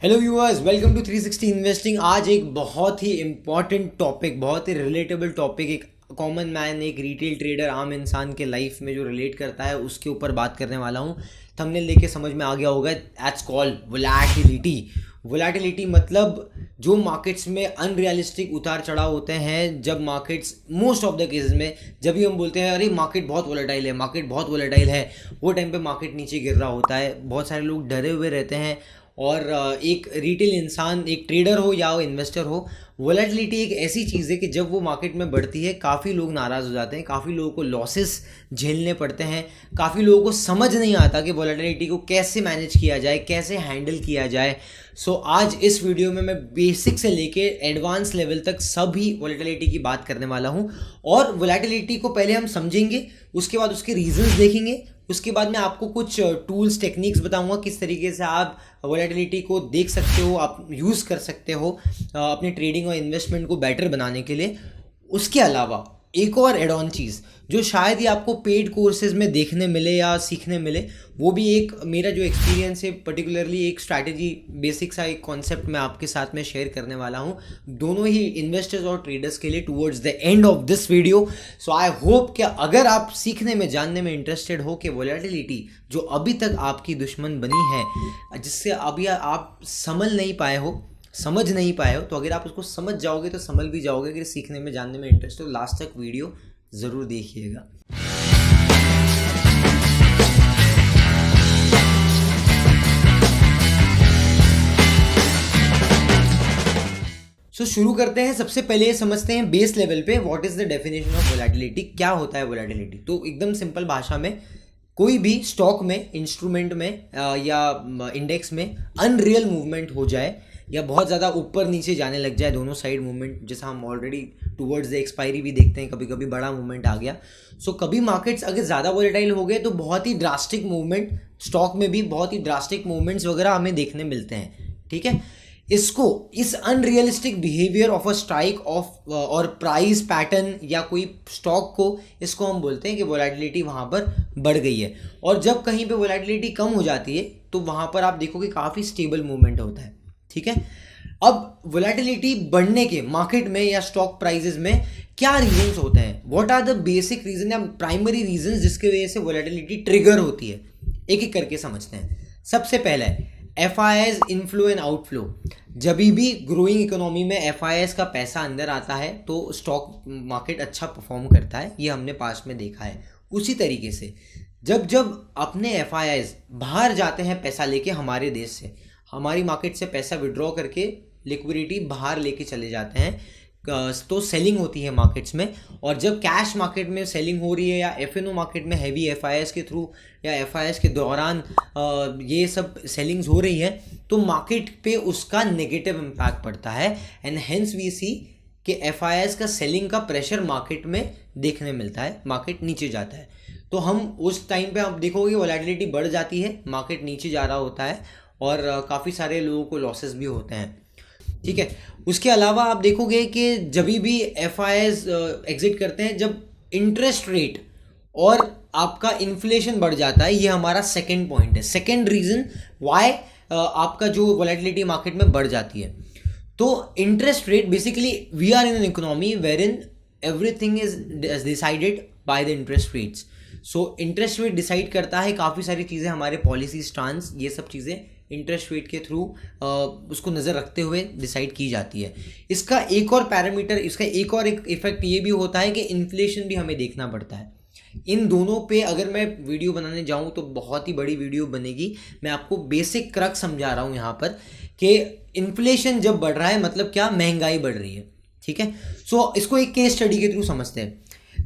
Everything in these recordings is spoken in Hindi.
Hello viewers, welcome to 360 investing. आज एक बहुत ही इम्पॉर्टेंट टॉपिक, बहुत ही रिलेटेबल टॉपिक, एक कॉमन मैन, एक रिटेल ट्रेडर, आम इंसान के लाइफ में जो रिलेट करता है उसके ऊपर बात करने वाला हूँ। थंबनेल देख के समझ में आ गया होगा, एट्स कॉल्ड वोलैटिलिटी। वोलैटिलिटी मतलब जो मार्केट्स में अनरियलिस्टिक उतार चढ़ाव होते हैं, जब markets most of the cases में जब भी हम बोलते हैं अरे मार्केट बहुत वोलेटाइल है, मार्केट बहुत वोलेटाइल है, वो टाइम पे मार्केट नीचे गिर रहा होता है। बहुत सारे लोग डरे हुए रहते हैं और एक रिटेल इंसान, एक ट्रेडर हो या वो इन्वेस्टर हो, वोलेटिलिटी एक ऐसी चीज़ है कि जब वो मार्केट में बढ़ती है काफ़ी लोग नाराज़ हो जाते हैं, काफ़ी लोगों को लॉसेस झेलने पड़ते हैं, काफ़ी लोगों को समझ नहीं आता कि वोलेटिलिटी को कैसे मैनेज किया जाए, कैसे हैंडल किया जाए। सो आज इस वीडियो में मैं बेसिक से लेके एडवांस लेवल तक सभी वोलेटिलिटी की बात करने वाला हूँ। और वोलेटिलिटी को पहले हम समझेंगे, उसके बाद उसके रीजंस देखेंगे, उसके बाद मैं आपको कुछ टूल्स, टेक्निक्स बताऊंगा किस तरीके से आप वोलेटिलिटी को देख सकते हो, आप यूज़ कर सकते हो अपने ट्रेडिंग और इन्वेस्टमेंट को बेटर बनाने के लिए। उसके अलावा एक और एड ऑन चीज़ जो शायद ही आपको पेड कोर्सेज में देखने मिले या सीखने मिले, वो भी एक मेरा जो एक्सपीरियंस है, पर्टिकुलरली एक स्ट्रैटेजी, बेसिक सा एक कॉन्सेप्ट मैं आपके साथ में शेयर करने वाला हूँ, दोनों ही इन्वेस्टर्स और ट्रेडर्स के लिए towards the end of this video. So I hope कि अगर आप सीखने में, जानने में इंटरेस्टेड हो कि वोलेटिलिटी जो अभी तक आपकी दुश्मन बनी है, जिससे अभी आप समझ नहीं पाए हो, तो अगर आप उसको समझ जाओगे तो समझ भी जाओगे। अगर सीखने में, जानने में इंटरेस्ट हो, लास्ट तक वीडियो ज़रूर देखिएगा। शुरू करते हैं। सबसे पहले समझते हैं बेस लेवल पे what is the definition of volatility. क्या होता है वोलेटिलिटी? तो एकदम सिंपल भाषा में, कोई भी स्टॉक में, इंस्ट्रूमेंट में या इंडेक्स में अनरियल मूवमेंट हो जाए या बहुत ज़्यादा ऊपर नीचे जाने लग जाए, दोनों साइड मूवमेंट, जैसा हम ऑलरेडी टुवर्ड्स द एक्सपायरी भी देखते हैं, कभी कभी बड़ा मूवमेंट आ गया। सो कभी मार्केट्स अगर ज़्यादा वोलेटाइल हो गए तो बहुत ही ड्रास्टिक मूवमेंट, स्टॉक में भी बहुत ही ड्रास्टिक मूवमेंट्स वगैरह हमें देखने मिलते हैं। ठीक है, इस unrealistic behaviour of a strike off और प्राइस पैटर्न या कोई स्टॉक को, इसको हम बोलते हैं कि वोलेटिलिटी वहाँ पर बढ़ गई है। और जब कहीं पे वोलेटिलिटी कम हो जाती है तो वहाँ पर आप देखोगे काफ़ी स्टेबल मूवमेंट होता है। ठीक है, अब वोलेटिलिटी बढ़ने के मार्केट में या स्टॉक प्राइजेस में क्या रीजंस होते हैं? What are the basic reason या प्राइमरी रीजंस जिसके वजह से वोलेटिलिटी ट्रिगर होती है? एक एक करके समझते हैं। सबसे पहला है FIIs, इनफ्लो एंड आउटफ्लो। जब भी ग्रोइंग इकोनॉमी में FIIs का पैसा अंदर आता है तो स्टॉक मार्केट अच्छा परफॉर्म करता है, ये हमने पास्ट में देखा है। उसी तरीके से जब जब अपने FIIs बाहर जाते हैं पैसा लेके, हमारे देश से, हमारी मार्केट से पैसा विड्रॉ करके लिक्विडिटी बाहर लेके चले जाते हैं, तो सेलिंग होती है मार्केट्स में। और जब कैश मार्केट में सेलिंग हो रही है या FNO मार्केट में हैवी FIIs के थ्रू या FIIs के दौरान ये सब सेलिंग्स हो रही है, तो मार्केट पे उसका नेगेटिव इम्पैक्ट पड़ता है। एंड हेंस वी सी कि FIIs का सेलिंग का प्रेशर मार्केट में देखने मिलता है, मार्केट नीचे जाता है। तो हम उस टाइम पे आप देखोगे वोलेटिलिटी बढ़ जाती है, मार्केट नीचे जा रहा होता है और काफ़ी सारे लोगों को लॉसेस भी होते हैं। ठीक है, उसके अलावा आप देखोगे कि जब भी FIIs एग्जिट करते हैं, जब इंटरेस्ट रेट और आपका इन्फ्लेशन बढ़ जाता है, ये हमारा सेकंड पॉइंट है, सेकंड रीजन वाई आपका जो वोलेटिलिटी मार्केट में बढ़ जाती है। तो interest rate, basically we are in an economy where in everything is decided by the interest rates. So interest rate decide करता है काफ़ी सारी चीज़ें, हमारे पॉलिसी स्टांस, ये सब चीज़ें इंटरेस्ट रेट के थ्रू उसको नज़र रखते हुए डिसाइड की जाती है। इसका एक और पैरामीटर, इसका एक और एक इफेक्ट ये भी होता है कि इन्फ्लेशन भी हमें देखना पड़ता है। इन दोनों पे अगर मैं वीडियो बनाने जाऊं तो बहुत ही बड़ी वीडियो बनेगी। मैं आपको बेसिक क्रक समझा रहा हूं यहाँ पर कि इन्फ्लेशन जब बढ़ रहा है मतलब क्या, महंगाई बढ़ रही है। ठीक है, सो इसको एक केस स्टडी के थ्रू समझते हैं।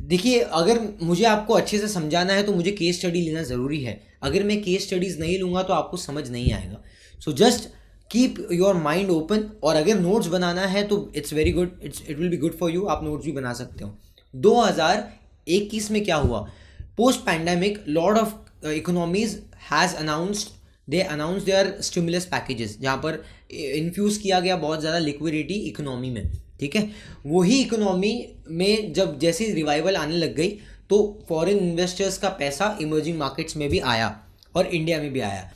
देखिए, अगर मुझे आपको अच्छे से समझाना है तो मुझे केस स्टडी लेना ज़रूरी है। अगर मैं केस स्टडीज़ नहीं लूँगा तो आपको समझ नहीं आएगा। So just keep your mind open. और अगर नोट्स बनाना है तो it's very good, it will be good for you, आप नोट्स भी बना सकते हो। 2021 में क्या हुआ? Post pandemic lot of economies has announced their stimulus packages, जहाँ पर इन्फ्यूज़ किया गया बहुत ज़्यादा लिक्विडिटी इकोनॉमी में। ठीक है, वही इकोनॉमी में जब जैसे रिवाइवल आने लग गई तो फॉरेन इन्वेस्टर्स का पैसा इमर्जिंग मार्केट्स में भी आया और इंडिया में भी आया।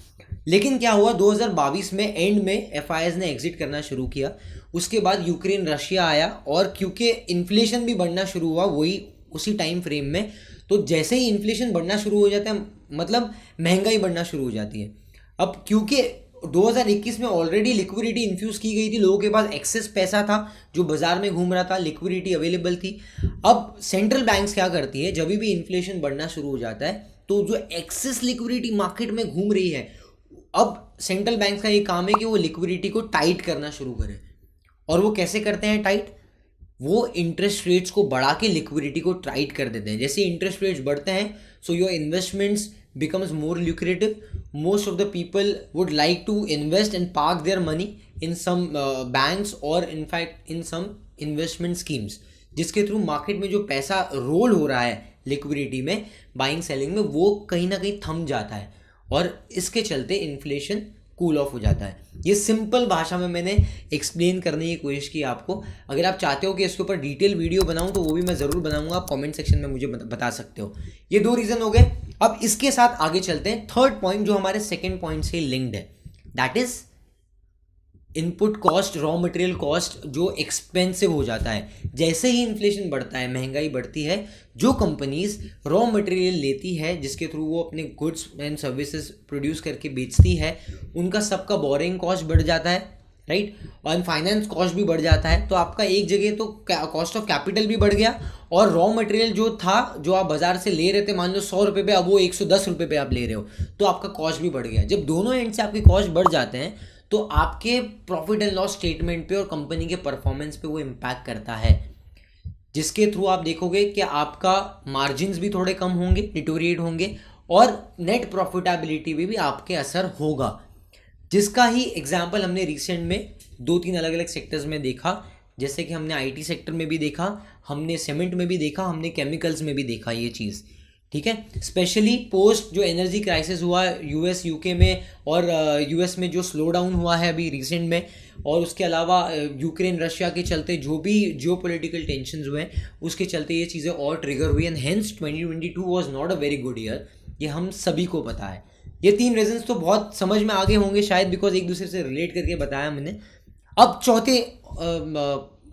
लेकिन क्या हुआ 2022 में एंड में एफआईएस ने एग्जिट करना शुरू किया। उसके बाद यूक्रेन रशिया आया और क्योंकि इन्फ्लेशन भी बढ़ना शुरू हुआ वही उसी टाइम फ्रेम में, तो जैसे ही इन्फ्लेशन बढ़ना शुरू हो जाता है मतलब महंगाई बढ़ना शुरू हो जाती है। अब क्योंकि 2021 में ऑलरेडी लिक्विडिटी इन्फ्यूज़ की गई थी, लोगों के पास एक्सेस पैसा था जो बाजार में घूम रहा था, लिक्विडिटी अवेलेबल थी। अब सेंट्रल बैंक्स क्या करती है, जब भी इन्फ्लेशन बढ़ना शुरू हो जाता है तो जो एक्सेस लिक्विडिटी मार्केट में घूम रही है, अब सेंट्रल बैंक का ये काम है कि वो लिक्विडिटी को टाइट करना शुरू करें। और वो कैसे करते हैं टाइट? वो इंटरेस्ट रेट्स को बढ़ा के लिक्विडिटी को टाइट कर देते हैं। जैसे इंटरेस्ट रेट्स बढ़ते हैं so your investments becomes more lucrative. Most of the people would like to invest and park their money in some banks or in fact in some investment schemes, जिसके थ्रू मार्केट में जो पैसा रोल हो रहा है लिक्विडिटी में, बाइंग सेलिंग में, वो कहीं ना कहीं थम जाता है और इसके चलते इन्फ्लेशन कूल ऑफ हो जाता है। ये सिंपल भाषा में मैंने एक्सप्लेन करने की कोशिश की आपको। अगर आप चाहते हो कि इसके ऊपर डिटेल वीडियो बनाऊं तो वो भी मैं ज़रूर बनाऊंगा, आप कमेंट सेक्शन में मुझे बता सकते हो। ये 2 रीज़न हो गए। अब इसके साथ आगे चलते हैं, थर्ड पॉइंट जो हमारे सेकेंड पॉइंट से लिंक्ड है, that is input cost, raw material cost जो एक्सपेंसिव हो जाता है। जैसे ही इन्फ्लेशन बढ़ता है, महंगाई बढ़ती है, जो कंपनीज रॉ मटेरियल लेती है जिसके थ्रू वो अपने गुड्स एंड सर्विसेज प्रोड्यूस करके बेचती है, उनका सबका बोरिंग कॉस्ट बढ़ जाता है, राइट, और फाइनेंस कॉस्ट भी बढ़ जाता है। तो आपका एक जगह तो कॉस्ट ऑफ कैपिटल भी बढ़ गया और रॉ मटेरियल जो था, जो आप बाजार से ले रहे थे मान लो 100 रुपये पे, अब वो 110 रुपये पे आप ले रहे हो, तो आपका कॉस्ट भी बढ़ गया। जब दोनों एंड से आपकी कॉस्ट बढ़ जाते हैं तो आपके प्रॉफिट एंड लॉस स्टेटमेंट पे और कंपनी के परफॉर्मेंस पे वो इम्पैक्ट करता है, जिसके थ्रू आप देखोगे कि आपका मार्जिन्स भी थोड़े कम होंगे, डिटोरिएट होंगे और नेट प्रॉफिटेबिलिटी भी आपके असर होगा। जिसका ही एग्जाम्पल हमने रिसेंट में 2-3 अलग अलग सेक्टर्स में देखा, जैसे कि हमने आईटी सेक्टर में भी देखा, हमने सीमेंट में भी देखा, हमने केमिकल्स में भी देखा ये चीज़, ठीक है। स्पेशली पोस्ट जो एनर्जी क्राइसिस हुआ यूएस यूके में और यूएस में जो स्लो डाउन हुआ है अभी रिसेंट में, और उसके अलावा यूक्रेन रशिया के चलते जो भी जियोपॉलिटिकल टेंशन्स हुए उसके चलते ये चीज़ें और ट्रिगर हुई and hence 2022 was not a very good year. ये हम सभी को पता है। ये 3 रीजंस तो बहुत समझ में आगे होंगे शायद, बिकॉज एक दूसरे से रिलेट करके बताया मैंने। अब चौथे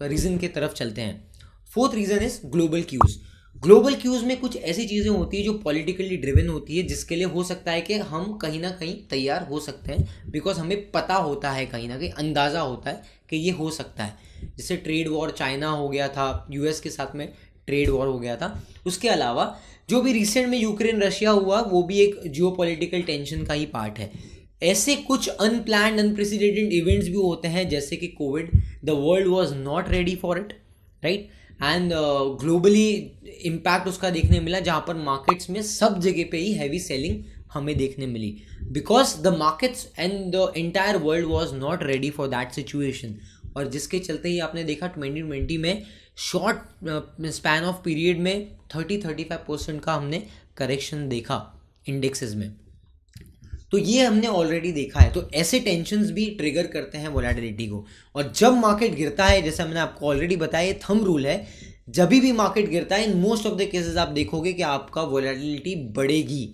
रीज़न की तरफ चलते हैं। Fourth reason is global queues. Global queues में कुछ ऐसी चीज़ें होती है जो पॉलिटिकली ड्रिवन होती है, जिसके लिए हो सकता है कि हम कहीं ना कहीं तैयार हो सकते हैं, बिकॉज हमें पता होता है, कहीं ना कहीं अंदाज़ा होता है कि ये हो सकता है। जैसे ट्रेड वॉर चाइना हो गया था, यूएस के साथ में ट्रेड वॉर हो गया था। उसके अलावा जो भी रिसेंट में यूक्रेन रशिया हुआ वो भी एक जियोपॉलिटिकल टेंशन का ही पार्ट है। ऐसे कुछ अनप्लान्ड अनप्रेसिडेंटेड इवेंट्स भी होते हैं, जैसे कि Covid, the world was not ready for it, right, and globally impact उसका देखने मिला, जहाँ पर मार्केट्स में सब जगह पे ही हैवी सेलिंग हमें देखने मिली, because the markets and the entire world was not ready for that situation. और जिसके चलते ही आपने देखा 2020 में शॉर्ट स्पैन ऑफ पीरियड में 30-35% का हमने करेक्शन देखा इंडेक्सेस में। तो ये हमने ऑलरेडी देखा है। तो ऐसे टेंशन्स भी ट्रिगर करते हैं वोलेटिलिटी को। और जब मार्केट गिरता है, जैसे मैंने आपको ऑलरेडी बताया, ये थंब रूल है, जब भी मार्केट गिरता है in most of the cases आप देखोगे कि आपका वोलेटिलिटी बढ़ेगी,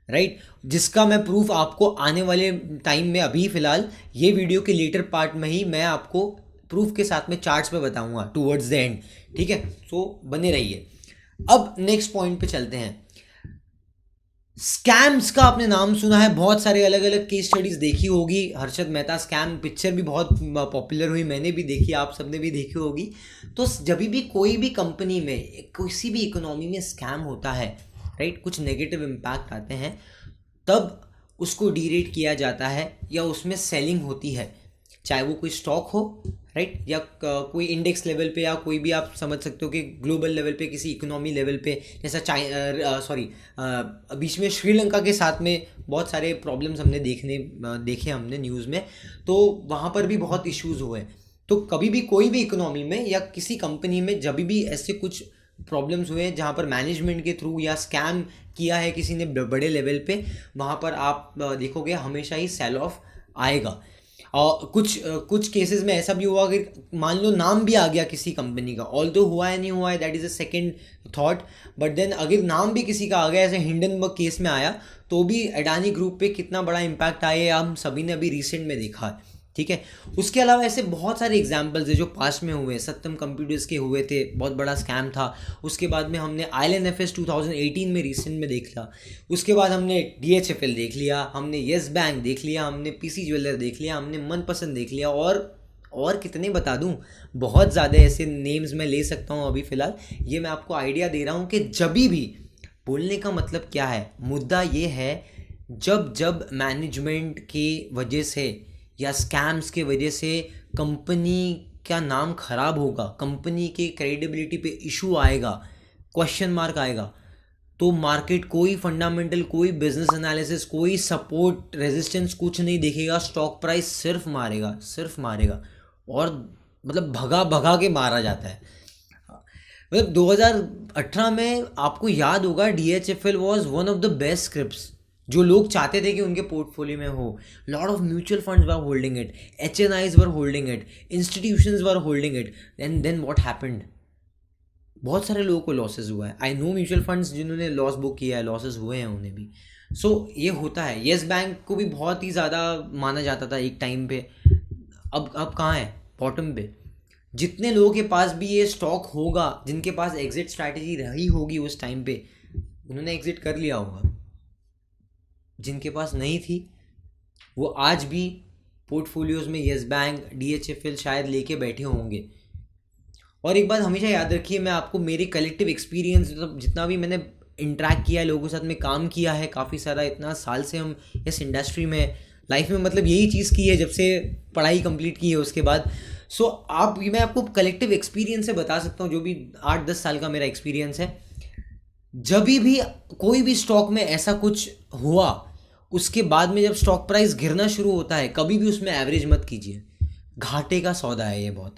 राइट, जिसका मैं प्रूफ आपको आने वाले टाइम में, अभी फिलहाल ये वीडियो के लेटर पार्ट में ही मैं आपको प्रूफ के साथ में चार्ट्स पे बताऊंगा टूवर्ड्स द एंड, ठीक है। सो बने रहिए। अब नेक्स्ट पॉइंट पे चलते हैं। स्कैम्स का आपने नाम सुना है, बहुत सारे अलग अलग केस स्टडीज देखी होगी। हर्षद मेहता स्कैम पिक्चर भी बहुत पॉपुलर हुई, मैंने भी देखी, आप सबने भी देखी होगी। तो जब भी कोई भी कंपनी में, किसी भी इकोनॉमी में स्कैम होता है, राइट, कुछ नेगेटिव इम्पैक्ट आते हैं, तब उसको डीरेट किया जाता है या उसमें सेलिंग होती है, चाहे वो कोई स्टॉक हो, राइट, या कोई इंडेक्स लेवल पे, या कोई भी आप समझ सकते हो कि ग्लोबल लेवल पे, किसी इकोनॉमी लेवल पे, जैसा बीच में श्रीलंका के साथ में बहुत सारे प्रॉब्लम्स हमने देखे हमने न्यूज़ में, तो वहाँ पर भी बहुत इश्यूज़ हुए। तो कभी भी कोई भी इकोनॉमी में या किसी कंपनी में जब भी ऐसे कुछ प्रॉब्लम्स हुए जहाँ पर मैनेजमेंट के थ्रू या स्कैम किया है किसी ने बड़े लेवल पे, वहाँ पर आप देखोगे हमेशा ही सेल ऑफ आएगा। और कुछ केसेस में ऐसा भी हुआ, अगर मान लो नाम भी आ गया किसी कंपनी का, ऑल्दो हुआ है नहीं हुआ है that is a second thought, but then अगर नाम भी किसी का आ गया, ऐसे हिंडनबर्ग केस में आया, तो भी अडानी ग्रुप पे कितना बड़ा इम्पैक्ट आया हम सभी ने अभी रिसेंट में देखा है। ठीक है, उसके अलावा ऐसे बहुत सारे एग्जाम्पल्स है जो पास्ट में हुए। सत्यम कंप्यूटर्स के हुए थे, बहुत बड़ा स्कैम था। उसके बाद में हमने ILNFS 2018 में रिसेंट में देख लिया। उसके बाद हमने DHFL देख लिया, हमने येस बैंक देख लिया, हमने PC ज्वेलर देख लिया, हमने मनपसंद देख लिया, और कितने बता दूं, बहुत ज़्यादा ऐसे नेम्स मैं ले सकता हूं अभी फ़िलहाल। ये मैं आपको आइडिया दे रहा हूं कि जभी भी बोलने का मतलब क्या है, मुद्दा ये है जब मैनेजमेंट की वजह से या स्कैम्स के वजह से कंपनी का नाम खराब होगा, कंपनी के क्रेडिबिलिटी पे इशू आएगा, क्वेश्चन मार्क आएगा, तो मार्केट कोई फंडामेंटल, कोई बिजनेस एनालिसिस, कोई सपोर्ट रेजिस्टेंस कुछ नहीं देखेगा, स्टॉक प्राइस सिर्फ मारेगा और मतलब भगा भगा के मारा जाता है। मतलब 2018 में आपको याद होगा DHFL was one of the best scripts जो लोग चाहते थे कि उनके पोर्टफोलियो में हो। Lot of mutual funds were holding it, HNIs were holding it, institutions were holding it, and then what happened, बहुत सारे लोगों को लॉसेस हुआ है। आई नो म्यूचुअल फंड्स जिन्होंने लॉस बुक किया है, लॉसेस हुए हैं उन्हें भी। सो ये होता है। येस बैंक को भी बहुत ही ज़्यादा माना जाता था एक टाइम पे, अब कहाँ है, बॉटम पे। जितने लोगों के पास भी ये स्टॉक होगा, जिनके पास एग्जिट स्ट्रैटेजी रही होगी उस टाइम पे, उन्होंने एग्जिट कर लिया होगा। जिनके पास नहीं थी वो आज भी पोर्टफोलियोज में येस बैंक, DHFL शायद लेके बैठे होंगे। और एक बात हमेशा याद रखिए, मैं आपको मेरे कलेक्टिव एक्सपीरियंस, जितना भी मैंने इंटरेक्ट किया है, लोगों के साथ में काम किया है काफ़ी सारा, इतना साल से हम इस इंडस्ट्री में, लाइफ में मतलब यही चीज़ की है जब से पढ़ाई कंप्लीट की है उसके बाद। सो मैं आपको कलेक्टिव एक्सपीरियंस से बता सकता हूँ, जो भी 8-10 साल का मेरा एक्सपीरियंस है। जब भी कोई भी स्टॉक में ऐसा कुछ हुआ, उसके बाद में जब स्टॉक प्राइस गिरना शुरू होता है, कभी भी उसमें एवरेज मत कीजिए, घाटे का सौदा है ये बहुत।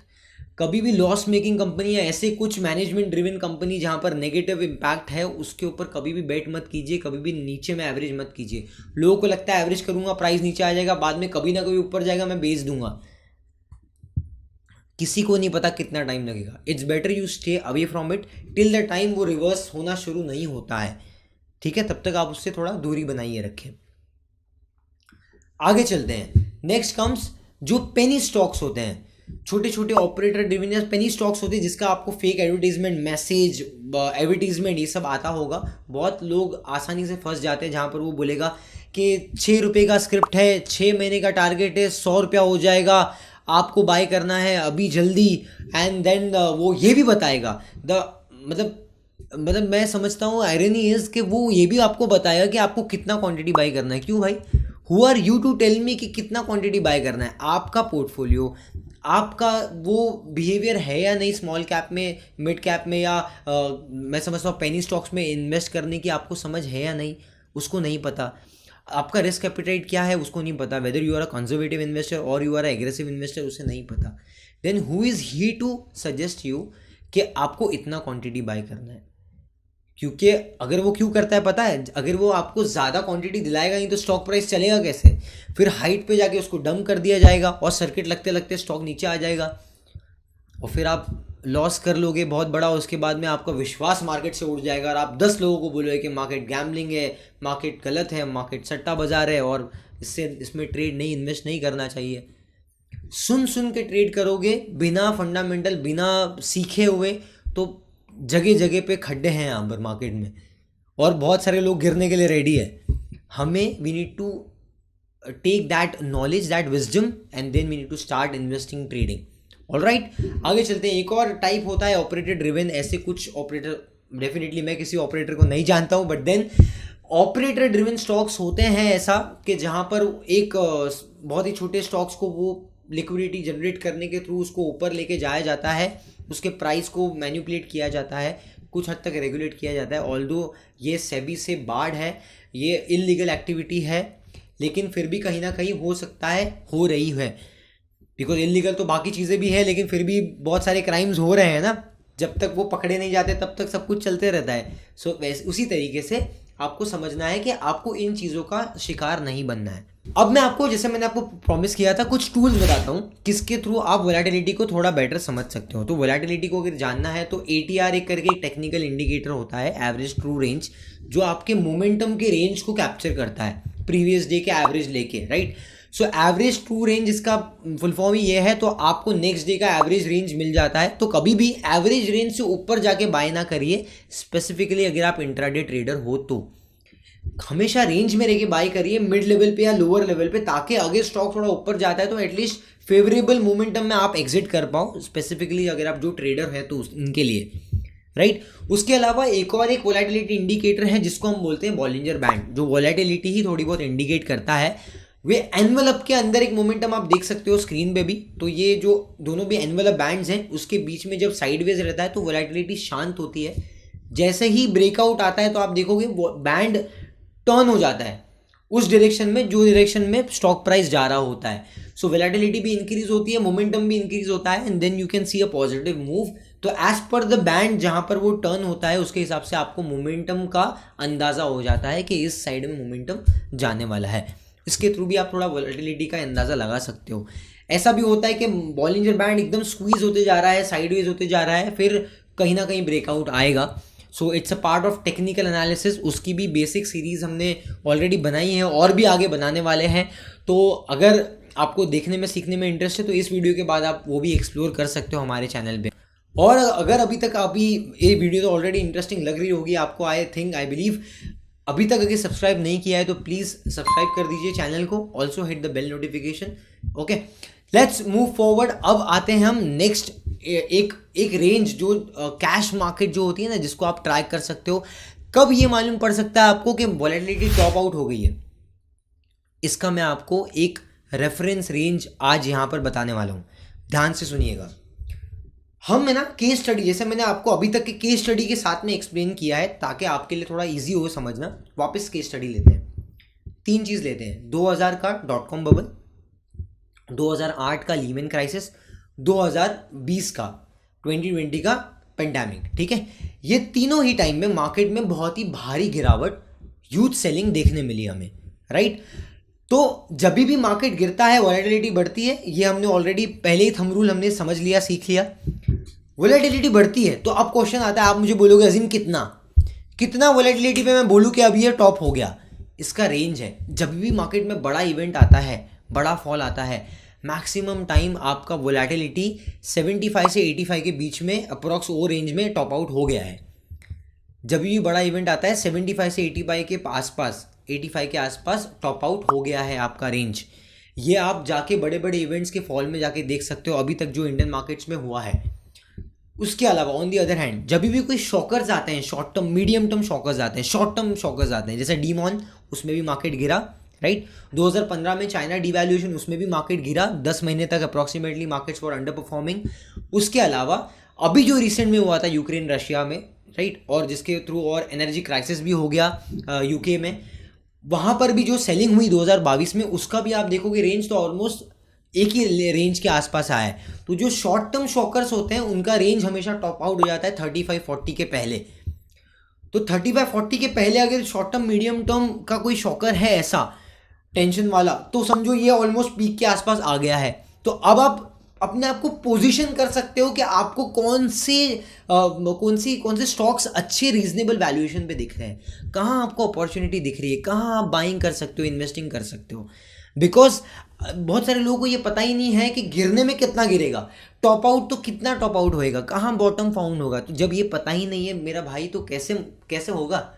कभी भी लॉस मेकिंग कंपनी या ऐसे कुछ मैनेजमेंट ड्रिवन कंपनी जहां पर नेगेटिव इम्पैक्ट है, उसके ऊपर कभी भी बेट मत कीजिए, कभी भी नीचे में एवरेज मत कीजिए। लोगों को लगता है एवरेज करूंगा प्राइस नीचे आ जाएगा, बाद में कभी ना कभी ऊपर जाएगा, मैं बेच दूंगा। किसी को नहीं पता कितना टाइम लगेगा। It's better you stay away from it till the time वो रिवर्स होना शुरू नहीं होता है। ठीक है, तब तक आप उससे थोड़ा दूरी बनाइए रखें। आगे चलते हैं। नेक्स्ट कम्स जो पेनी स्टॉक्स होते हैं, छोटे छोटे ऑपरेटर ड्रिवन पेनी स्टॉक्स होते हैं, जिसका आपको फेक एडवर्टीजमेंट, मैसेज, एडवर्टीजमेंट ये सब आता होगा। बहुत लोग आसानी से फंस जाते हैं, जहाँ पर वो बोलेगा कि 6 रुपये का स्क्रिप्ट है, 6 महीने का टारगेट है, 100 रुपया हो जाएगा, आपको बाय करना है अभी जल्दी। एंड देन वो ये भी बताएगा मतलब मैं समझता हूँ आयरनी इज कि वो ये भी आपको बताएगा कि आपको कितना क्वांटिटी बाय करना है। क्यों भाई, who are you to tell me कि कितना क्वांटिटी बाय करना है? आपका पोर्टफोलियो, आपका वो बिहेवियर है या नहीं स्मॉल कैप में, मिड कैप में, या मैं समझता हूँ पेनी स्टॉक्स में इन्वेस्ट करने की आपको समझ है या नहीं, उसको नहीं पता। आपका रिस्क एपिटाइट क्या है उसको नहीं पता। Whether you are a conservative investor और you are a aggressive investor, उसे नहीं पता। Then who is he to suggest you कि आपको इतना क्वांटिटी बाय करना है? क्योंकि अगर वो क्यों करता है पता है, अगर वो आपको ज़्यादा क्वांटिटी दिलाएगा नहीं तो स्टॉक प्राइस चलेगा कैसे? फिर हाइट पे जाके उसको डंप कर दिया जाएगा और सर्किट लगते लगते स्टॉक नीचे आ जाएगा और फिर आप लॉस कर लोगे बहुत बड़ा। उसके बाद में आपका विश्वास मार्केट से उड़ जाएगा और आप 10 लोगों को बोलोगे कि मार्केट गैम्बलिंग है, मार्केट गलत है, मार्केट सट्टा बाजार है और इसमें ट्रेड नहीं, इन्वेस्ट नहीं करना चाहिए। सुन के ट्रेड करोगे बिना फंडामेंटल, बिना सीखे हुए, तो जगह जगह पे खड्डे हैं यहाँ पर मार्केट में और बहुत सारे लोग गिरने के लिए रेडी है। हमें we need to take that knowledge, that wisdom, and then we need to start investing, trading. Alright, आगे चलते हैं। एक और टाइप होता है ऑपरेटर ड्रिवन। ऐसे कुछ ऑपरेटर, डेफिनेटली मैं किसी ऑपरेटर को नहीं जानता हूँ, but then operator driven stocks होते हैं ऐसा कि जहाँ पर एक बहुत ही छोटे स्टॉक्स को वो लिक्विडिटी जनरेट करने के थ्रू उसको ऊपर लेके जाया जाता है, उसके प्राइस को मैनिपुलेट किया जाता है, कुछ हद तक रेगुलेट किया जाता है। ऑल्दो ये सेबी से बार्ड है, ये इलीगल एक्टिविटी है, लेकिन फिर भी कहीं ना कहीं हो सकता है, हो रही है। बिकॉज इलीगल तो बाकी चीज़ें भी है, लेकिन फिर भी बहुत सारे क्राइम्स हो रहे हैं ना। जब तक वो पकड़े नहीं जाते तब तक सब कुछ चलते रहता है। सो वैसे उसी तरीके से आपको समझना है कि आपको इन चीज़ों का शिकार नहीं बनना है। अब मैं आपको, जैसे मैंने आपको प्रॉमिस किया था, कुछ टूल्स बताता हूँ किसके थ्रू आप वोलेटिलिटी को थोड़ा बेटर समझ सकते हो। तो वोलेटिलिटी को अगर जानना है तो ATR एक करके एक टेक्निकल इंडिकेटर होता है, एवरेज ट्रू रेंज, जो आपके मोमेंटम के रेंज को कैप्चर करता है प्रीवियस डे के एवरेज लेके, right. So average true range, इसका फुल फॉर्म ही ये है। तो आपको नेक्स्ट डे का एवरेज रेंज मिल जाता है, तो कभी भी एवरेज रेंज से ऊपर जाके बाय ना करिए, स्पेसिफिकली अगर आप इंट्राडे ट्रेडर हो तो हमेशा रेंज में रह के बाय करिए, मिड लेवल पे या लोअर लेवल पे, ताकि अगर स्टॉक थोड़ा ऊपर जाता है तो एटलीस्ट फेवरेबल मोमेंटम में आप एग्जिट कर पाओ, स्पेसिफिकली अगर आप जो ट्रेडर है तो उनके लिए, राइट। उसके अलावा एक और एक वोलेटिलिटी इंडिकेटर है जिसको हम बोलते हैं बॉलिंजर बैंड, जो वोलेटिलिटी ही थोड़ी बहुत इंडिकेट करता है। वे एनवलप के अंदर एक मोमेंटम आप देख सकते हो स्क्रीन पे भी। तो ये जो दोनों भी एनवलप बैंड्स हैं, उसके बीच में जब साइडवेज रहता है तो वोलेटिलिटी शांत होती है। जैसे ही ब्रेकआउट आता है तो आप देखोगे बैंड टर्न हो जाता है उस डायरेक्शन में जो डायरेक्शन में स्टॉक प्राइस जा रहा होता है। सो वोलेटिलिटी भी इंक्रीज होती है, मोमेंटम भी इंक्रीज होता है, and then you can see a positive move. तो एज पर द बैंड जहां पर वो टर्न होता है उसके हिसाब से आपको मोमेंटम का अंदाजा हो जाता है कि इस साइड में मोमेंटम जाने वाला है। इसके थ्रू भी आप थोड़ा वोलेटिलिटी का अंदाजा लगा सकते हो। ऐसा भी होता है कि बॉलिंजर बैंड एकदम स्क्वीज होते जा रहा है, साइडवेज होते जा रहा है, फिर कहीं ना कहीं ब्रेकआउट आएगा। So it's a part of technical analysis. उसकी भी बेसिक सीरीज हमने ऑलरेडी बनाई है और भी आगे बनाने वाले हैं। तो अगर आपको देखने में सीखने में इंटरेस्ट है तो इस वीडियो के बाद आप वो भी एक्सप्लोर कर सकते हो हमारे चैनल पे। और अगर अभी तक अभी ये वीडियो तो ऑलरेडी इंटरेस्टिंग लग रही होगी आपको, आई थिंक, आई बिलीव, अभी तक अगर सब्सक्राइब नहीं किया है तो प्लीज़ सब्सक्राइब कर दीजिए चैनल को, also hit the bell notification. Okay, let's move forward. अब आते हैं हम नेक्स्ट एक रेंज जो कैश मार्केट जो होती है ना, जिसको आप ट्रैक कर सकते हो। कब ये मालूम पड़ सकता है आपको कि वोलेटिलिटी टॉप आउट हो गई है, इसका मैं आपको एक रेफरेंस रेंज आज यहां पर बताने वाला हूं, ध्यान से सुनिएगा। हम है ना केस स्टडी, जैसे मैंने आपको अभी तक के केस स्टडी के साथ में एक्सप्लेन किया है ताकि आपके लिए थोड़ा इजी हो समझना, वापस केस स्टडी लेते हैं। 3 चीज़ लेते हैं, 2000 का .com बबल, 2008 का लीमन क्राइसिस, 2020 का 2020 का पेंडेमिक, ठीक है। ये तीनों ही टाइम में मार्केट में बहुत ही भारी गिरावट, ह्यूज सेलिंग देखने मिली हमें, राइट। तो जब भी मार्केट गिरता है वोलेटिलिटी बढ़ती है, ये हमने ऑलरेडी पहले ही थंब रूल हमने समझ लिया, सीख लिया। वोलेटिलिटी बढ़ती है तो अब क्वेश्चन आता है, आप मुझे बोलोगे अजीम कितना वोलेटिलिटी पे मैं बोलूँ कि अभी ये टॉप हो गया। इसका रेंज है, जब भी मार्केट में बड़ा इवेंट आता है, बड़ा फॉल आता है, मैक्सिमम टाइम आपका वोलेटिलिटी 75 से 85 के बीच में अप्रॉक्स वो रेंज में टॉप आउट हो गया है। जब भी बड़ा इवेंट आता है 75 से 85 के आसपास, 85 के आसपास टॉप आउट हो गया है आपका रेंज। ये आप जाके बड़े बड़े इवेंट्स के फॉल में जाके देख सकते हो अभी तक जो इंडियन मार्केट्स में हुआ है। उसके अलावा ऑन दी अदर हैंड जब भी कोई शॉकर्स आते हैं, short term medium term shockers आते हैं, शॉर्ट टर्म शॉकर्स आते हैं, जैसे डीमॉन, उसमें भी मार्केट गिरा, राइट। 2015 में चाइना डिवैल्यूएशन, उसमें भी मार्केट गिरा, 10 महीने तक approximately markets for under performing. उसके अलावा अभी जो रिसेंट में हुआ था यूक्रेन रशिया में, राइट, और जिसके थ्रू और एनर्जी क्राइसिस भी हो गया यूके में, वहाँ पर भी जो सेलिंग हुई 2022 में, उसका भी आप देखोगे रेंज तो ऑलमोस्ट एक ही रेंज के आसपास आया है। तो जो शॉर्ट टर्म शॉकर्स होते हैं उनका रेंज हमेशा टॉप आउट हो जाता है 35-40 के पहले। तो 35-40 के पहले अगर शॉर्ट टर्म मीडियम टर्म का कोई शॉकर है ऐसा टेंशन वाला, तो समझो ये ऑलमोस्ट पीक के आसपास आ गया है। तो अब आप अपने आप को पोजीशन कर सकते हो कि आपको कौन से स्टॉक्स अच्छे रीजनेबल वैल्यूएशन पे दिख रहे हैं, कहाँ आपको अपॉर्चुनिटी दिख रही है, कहाँ आप बाइंग कर सकते हो, इन्वेस्टिंग कर सकते हो। बिकॉज बहुत सारे लोगों को ये पता ही नहीं है कि गिरने में कितना गिरेगा, टॉप आउट तो कितना टॉप आउट होएगा, कहाँ बॉटम फाउंड होगा। तो जब ये पता ही नहीं है मेरा भाई, तो कैसे होगा,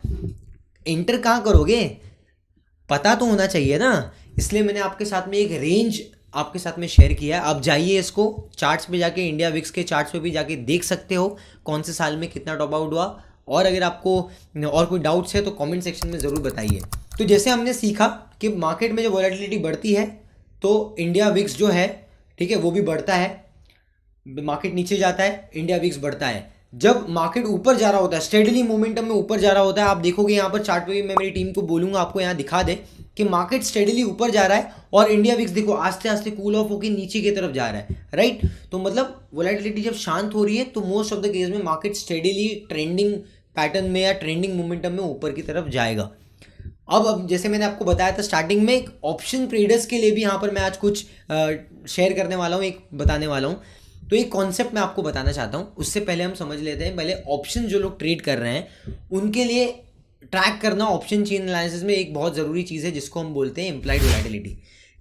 एंटर कहाँ करोगे, पता तो होना चाहिए ना। इसलिए मैंने आपके साथ में एक रेंज आपके साथ में शेयर किया है। आप जाइए इसको चार्ट्स पे जाके, इंडिया विक्स के चार्ट्स पे भी जाके देख सकते हो कौन से साल में कितना टॉप आउट हुआ। और अगर आपको और कोई डाउट्स है तो कमेंट सेक्शन में ज़रूर बताइए। तो जैसे हमने सीखा कि मार्केट में जब वोलेटिलिटी बढ़ती है तो इंडिया विक्स जो है, ठीक है, वो भी बढ़ता है, मार्केट नीचे जाता है, इंडिया विक्स बढ़ता है। जब मार्केट ऊपर जा रहा होता है, स्टेडली मोमेंटम में ऊपर जा रहा होता है, आप देखोगे यहाँ पर चार्ट पे भी मैं मेरी टीम को बोलूँगा आपको यहाँ दिखा दे कि मार्केट स्टेडली ऊपर जा रहा है और इंडिया विक्स देखो आस्ते आस्ते कूल ऑफ होकर नीचे की तरफ जा रहा है, राइट। तो मतलब वोलेटिलिटी जब शांत हो रही है तो मोस्ट ऑफ द केस में मार्केट स्टेडली ट्रेंडिंग पैटर्न में या ट्रेंडिंग मोमेंटम में ऊपर की तरफ जाएगा। अब जैसे मैंने आपको बताया था स्टार्टिंग में, ऑप्शन ट्रेडर्स के लिए भी यहाँ पर मैं आज कुछ शेयर करने वाला हूँ, एक बताने वाला हूँ। तो एक कॉन्सेप्ट मैं आपको बताना चाहता हूँ। उससे पहले हम समझ लेते हैं, पहले ऑप्शन जो लोग ट्रेड कर रहे हैं उनके लिए ट्रैक करना ऑप्शन चेन एनालिसिस में एक बहुत ज़रूरी चीज़ है, जिसको हम बोलते हैं इम्प्लाइड वोलेटिलिटी।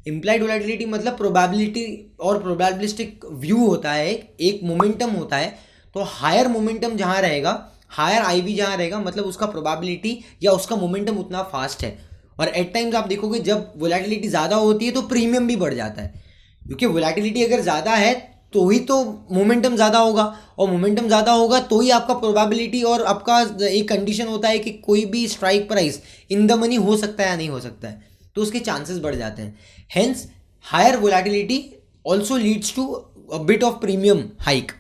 इम्प्लाइड वोलेटिलिटी मतलब प्रोबेबिलिटी और प्रोबेबिलिस्टिक व्यू होता है, एक मोमेंटम होता है। तो हायर मोमेंटम जहाँ रहेगा, हायर आईवी जहाँ रहेगा, मतलब उसका प्रोबेबिलिटी या उसका मोमेंटम उतना फास्ट है। और एट टाइम्स आप देखोगे जब वोलेटिलिटी ज़्यादा होती है तो प्रीमियम भी बढ़ जाता है, क्योंकि वोलेटिलिटी अगर ज़्यादा है तो ही तो मोमेंटम ज़्यादा होगा, और मोमेंटम ज़्यादा होगा तो ही आपका प्रोबेबिलिटी और आपका एक कंडीशन होता है कि कोई भी strike price in the money हो सकता है या नहीं हो सकता है, तो उसके चांसेस बढ़ जाते हैं। Hence higher volatility also leads to a bit of premium hike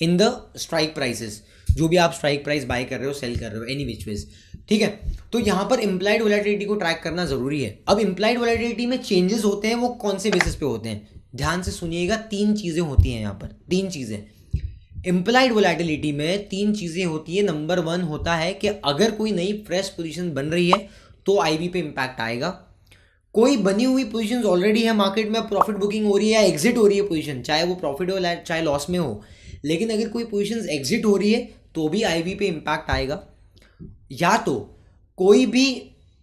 in the strike prices, जो भी आप स्ट्राइक प्राइस बाय कर रहे हो, सेल कर रहे हो, एनी विच वेज, ठीक है। तो यहाँ पर इम्प्लाइड वोलेटिलिटी को ट्रैक करना जरूरी है। अब इम्प्लाइड वोलेटिलिटी में चेंजेस होते हैं, वो कौन से बेसिस पे होते हैं, ध्यान से सुनिएगा। 3 चीज़ें होती हैं यहाँ पर, 3 चीज़ें इम्प्लाइड वोलेटिलिटी में, 3 चीज़ें होती है। नंबर 1 होता है कि अगर कोई नई फ्रेश पोजीशन बन रही है तो आईवी पे इम्पैक्ट आएगा। कोई बनी हुई पोजीशंस ऑलरेडी है मार्केट में, प्रॉफिट बुकिंग हो रही है या एग्जिट हो रही है पोजीशन, चाहे वो प्रॉफिट हो चाहे लॉस में हो, लेकिन अगर कोई पोजीशंस एग्जिट हो रही है तो भी आईवी पे इम्पैक्ट आएगा। या तो कोई भी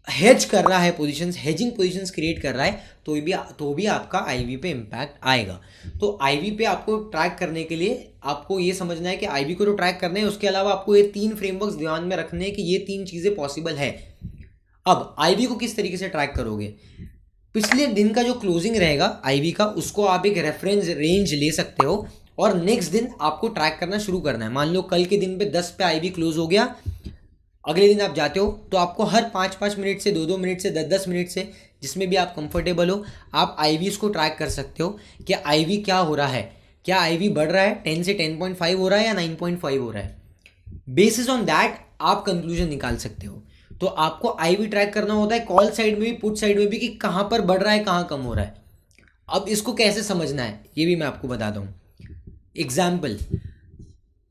हेज कर रहा है पोजीशंस, हेजिंग पोजीशंस क्रिएट कर रहा है तो भी आपका आईवी पे इम्पैक्ट आएगा। तो आईवी पे आपको ट्रैक करने के लिए आपको ये समझना है कि आईवी को तो ट्रैक करना है, उसके अलावा आपको ये 3 फ्रेमवर्क्स ध्यान में रखने हैं कि ये 3 चीज़ें पॉसिबल है। अब आईवी को किस तरीके से ट्रैक करोगे, पिछले दिन का जो क्लोजिंग रहेगा आईवी का, उसको आप एक रेफरेंस रेंज ले सकते हो और नेक्स्ट दिन आपको ट्रैक करना शुरू करना है। मान लो कल के दिन पे 10 पे आईवी क्लोज हो गया, अगले दिन आप जाते हो तो आपको हर 5-5 मिनट से, 2-2 मिनट से, 10-10 मिनट से, जिसमें भी आप कंफर्टेबल हो, आप आईवीज को ट्रैक कर सकते हो कि आईवी क्या हो रहा है। क्या आईवी बढ़ रहा है, 10 से 10.5 हो रहा है या 9.5 हो रहा है। बेसिस ऑन दैट आप कंक्लूजन निकाल सकते हो। तो आपको आईवी ट्रैक करना होता है कॉल साइड में भी, पुट साइड में भी, कि कहाँ पर बढ़ रहा है, कहाँ कम हो रहा है। अब इसको कैसे समझना है ये भी मैं आपको बताता हूँ। एग्जाम्पल,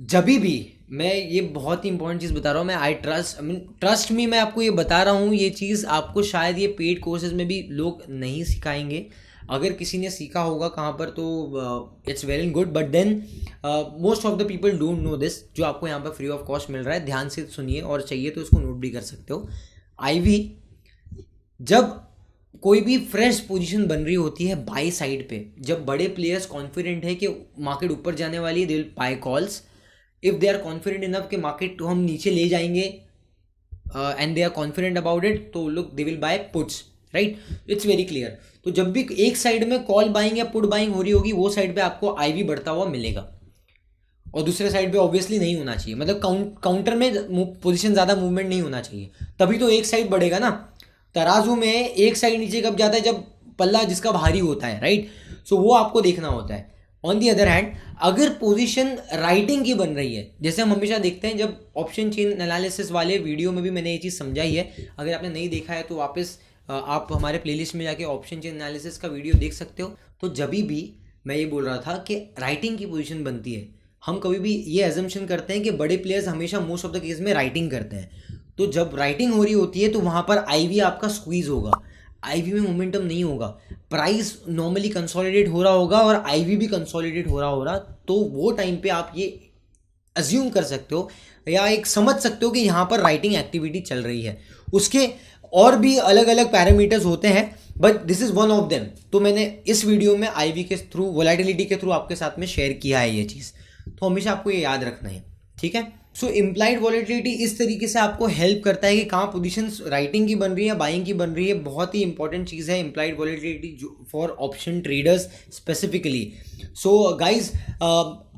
जब भी मैं ये बहुत ही इंपॉर्टेंट चीज़ बता रहा हूँ, मैं ट्रस्ट मी, मैं आपको ये बता रहा हूँ, ये चीज़ आपको शायद ये पेड कोर्सेज में भी लोग नहीं सिखाएंगे। अगर किसी ने सीखा होगा कहाँ पर तो it's very good, but then most of the people don't know this, जो आपको यहाँ पर फ्री ऑफ कॉस्ट मिल रहा है। ध्यान से सुनिए और चाहिए तो इसको नोट भी कर सकते हो। आईवी जब कोई भी फ्रेश पोजीशन बन रही होती है बाई साइड पे, जब बड़े प्लेयर्स कॉन्फिडेंट है कि मार्केट ऊपर जाने वाली है, they will buy calls. If they are confident enough कि मार्केट तो हम नीचे ले जाएंगे and they are confident about it, तो लोग they will buy puts, right. It's very clear. तो जब भी एक साइड में कॉल बाइंग या पुट बाइंग हो रही होगी, वो साइड पे आपको आईवी बढ़ता हुआ मिलेगा, और दूसरे साइड पे ऑब्वियसली नहीं होना चाहिए, मतलब काउंटर में पोजीशन ज़्यादा मूवमेंट नहीं होना चाहिए, तभी तो एक साइड बढ़ेगा ना। तराजू में एक साइड नीचे कब जाता है, जब पल्ला जिसका भारी होता है, राइट। सो वो आपको देखना होता है। ऑन दी अदर हैंड, अगर पोजीशन राइटिंग की बन रही है, जैसे हम हमेशा देखते हैं, जब ऑप्शन चेन एनालिसिस वाले वीडियो में भी मैंने ये चीज़ समझाई है, अगर आपने नहीं देखा है तो वापस आप हमारे प्लेलिस्ट में जाके ऑप्शन चेन एनालिसिस का वीडियो देख सकते हो। तो जब भी मैं ये बोल रहा था कि राइटिंग की पोजीशन बनती है, हम कभी भी ये एजम्पशन करते हैं कि बड़े प्लेयर्स हमेशा मोस्ट ऑफ द केस में राइटिंग करते हैं। तो जब राइटिंग हो रही होती है तो वहाँ पर आईवी आपका स्क्वीज होगा, आईवी में मोमेंटम नहीं होगा, प्राइस नॉर्मली कंसोलिडेट हो रहा होगा और आईवी भी कंसोलिडेट हो रहा, तो वो टाइम पे आप ये अज्यूम कर सकते हो या एक समझ सकते हो कि यहाँ पर राइटिंग एक्टिविटी चल रही है। उसके और भी अलग अलग पैरामीटर्स होते हैं, but this is one of them. तो मैंने इस वीडियो में आईवी के थ्रू, वोलेटिलिटी के थ्रू आपके साथ में शेयर किया है ये चीज़, तो हमेशा आपको ये याद रखना है, ठीक है। सो इम्प्लाइड वोलेटिलिटी इस तरीके से आपको हेल्प करता है कि कहाँ पोजीशंस राइटिंग की बन रही है, बाइंग की बन रही है। बहुत ही इंपॉर्टेंट चीज़ है implied volatility for option traders specifically. So guys,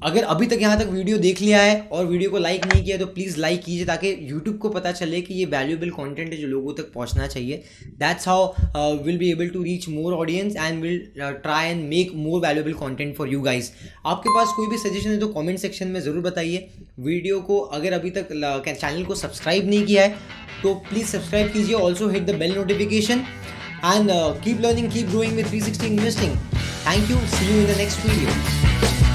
अगर अभी तक यहाँ तक वीडियो देख लिया है और वीडियो को लाइक नहीं किया तो प्लीज़ लाइक कीजिए, ताकि यूट्यूब को पता चले कि ये वैल्यूएबल कंटेंट है जो लोगों तक पहुँचना चाहिए। That's how will be able to reach more audience and will try and make more valuable content for you guys. आपके पास कोई भी सजेशन है तो कमेंट सेक्शन में ज़रूर बताइए। वीडियो को अगर अभी तक चैनल को सब्सक्राइब नहीं किया है तो प्लीज़ सब्सक्राइब कीजिए, also hit the bell notification and keep learning, keep growing with 360 investing. Thank you. See you in the next video.